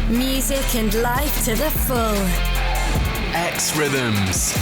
Music and life to the full. xRhythms.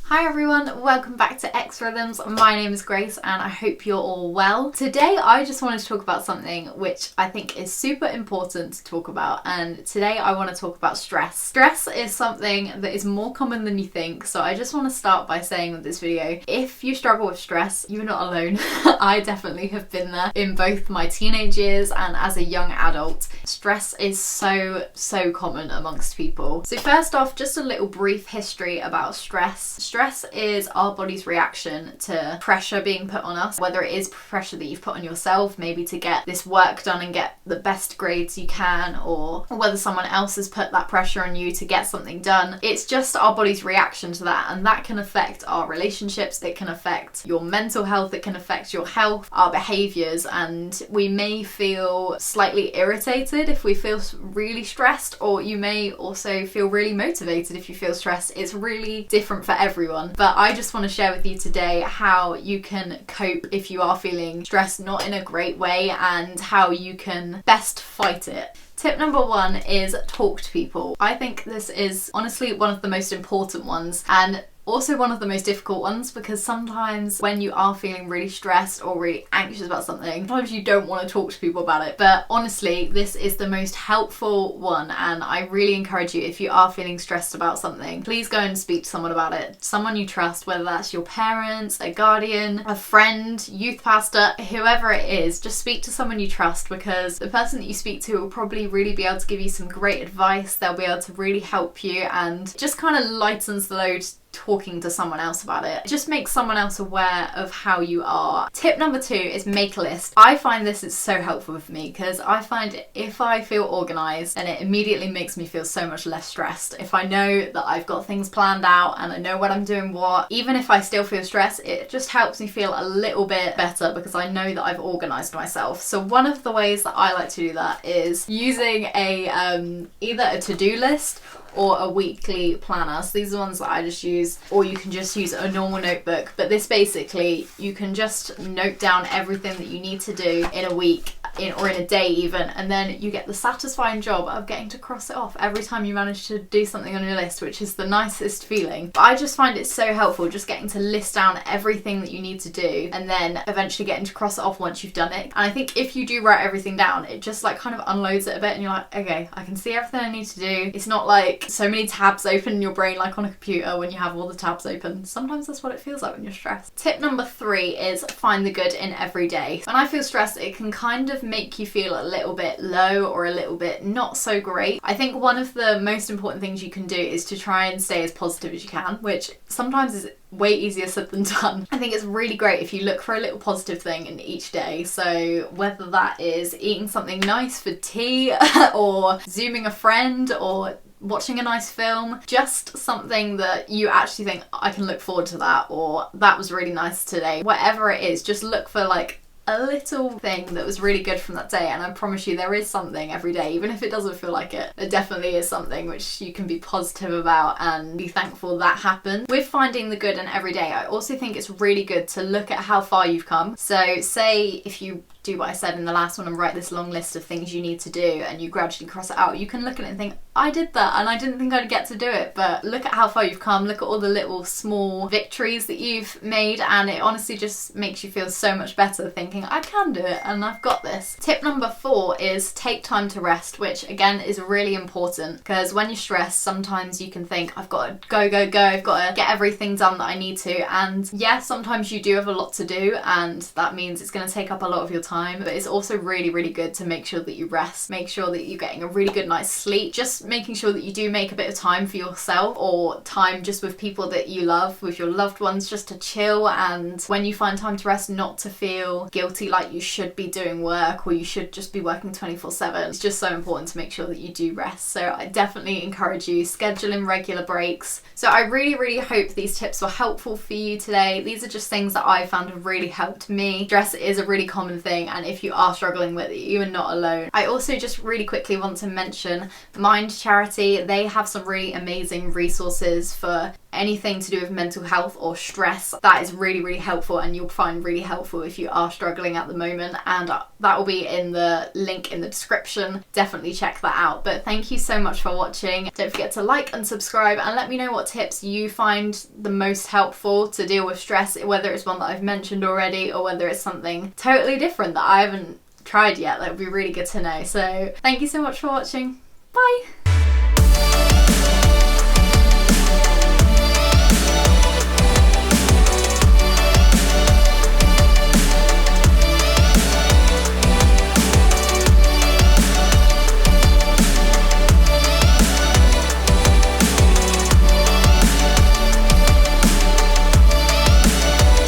Hi everyone, welcome back to xRhythms. My name is Grace and I hope you're all well. Today I just wanted to talk about something which I think is super important to talk about, and today I want to talk about stress. Stress is something that is more common than you think, so I just want to start by saying with this video, if you struggle with stress, you're not alone. I definitely have been there in both my teenage years and as a young adult. Stress is so common amongst people. So first off, just a little brief history about stress. Stress is our body's reaction to pressure being put on us, whether it is pressure that you've put on yourself, maybe to get this work done and get the best grades you can, or whether someone else has put that pressure on you to get something done. It's just our body's reaction to that, and that can affect our relationships, it can affect your mental health, it can affect your health, our behaviours, and we may feel slightly irritated if we feel really stressed, or you may also feel really motivated if you feel stressed. It's really different for everyone. But I just want to share with you today how you can cope if you are feeling stressed not in a great way, and how you can best fight it. Tip number one is talk to people. I think this is honestly one of the most important ones, and also one of the most difficult ones, because sometimes when you are feeling really stressed or really anxious about something, sometimes you don't want to talk to people about it. But honestly, this is the most helpful one, and I really encourage you, if you are feeling stressed about something, please go and speak to someone about it. Someone you trust, whether that's your parents, a guardian, a friend, youth pastor, whoever it is, just speak to someone you trust, because the person that you speak to will probably really be able to give you some great advice. They'll be able to really help you, and just kind of lightens the load talking to someone else about it. It just makes someone else aware of how you are. Tip number two is make a list. I find this is so helpful for me, because I find if I feel organised, and it immediately makes me feel so much less stressed. If I know that I've got things planned out and I know when I'm doing what, even if I still feel stressed, it just helps me feel a little bit better because I know that I've organised myself. So one of the ways that I like to do that is using a either a to-do list or a weekly planner. So these are the ones that I just use, or you can just use a normal notebook. But this basically, you can just note down everything that you need to do in a week, or in a day even, and then you get the satisfying job of getting to cross it off every time you manage to do something on your list, which is the nicest feeling. But I just find it so helpful just getting to list down everything that you need to do, and then eventually getting to cross it off once you've done it. And I think if you do write everything down, it just like kind of unloads it a bit, and you're like, okay, I can see everything I need to do. It's not like so many tabs open in your brain like on a computer when you have all the tabs open. Sometimes that's what it feels like when you're stressed. Tip number three is find the good in every day. When I feel stressed, it can kind of make you feel a little bit low or a little bit not so great. I think one of the most important things you can do is to try and stay as positive as you can, which sometimes is way easier said than done. I think it's really great if you look for a little positive thing in each day. So whether that is eating something nice for tea or zooming a friend, or watching a nice film, just something that you actually think, I can look forward to that, or that was really nice today. Whatever it is, just look for like a little thing that was really good from that day, and I promise you there is something every day, even if it doesn't feel like it. There definitely is something which you can be positive about and be thankful that happened. With finding the good in every day, I also think it's really good to look at how far you've come. So say if you do what I said in the last one and write this long list of things you need to do, and you gradually cross it out, you can look at it and think, I did that and I didn't think I'd get to do it. But look at how far you've come, look at all the little small victories that you've made, and it honestly just makes you feel so much better thinking, I can do it and I've got this. Tip number four is take time to rest, which again is really important, because when you're stressed, sometimes you can think, I've got to go, I've got to get everything done that I need to, and yeah, sometimes you do have a lot to do, and that means it's going to take up a lot of your time, but it's also really good to make sure that you rest, make sure that you're getting a really good night's sleep, just making sure that you do make a bit of time for yourself, or time just with people that you love, with your loved ones, just to chill. And when you find time to rest, not to feel guilty like you should be doing work, or you should just be working 24/7. It's just so important to make sure that you do rest. So I definitely encourage you, schedule in regular breaks. So I really hope these tips were helpful for you today. These are just things that I found have really helped me. Stress is a really common thing, struggling, and if you are struggling with it, you are not alone. I also just really quickly want to mention Mind Charity. They have some really amazing resources for anything to do with mental health or stress. That is really, really helpful, and you'll find really helpful if you are struggling at the moment, and that will be in the link in the description. Definitely check that out. But thank you so much for watching. Don't forget to like and subscribe, and let me know what tips you find the most helpful to deal with stress, whether it's one that I've mentioned already or whether it's something totally different that I haven't tried yet. That would be really good to know. So thank you so much for watching. Bye!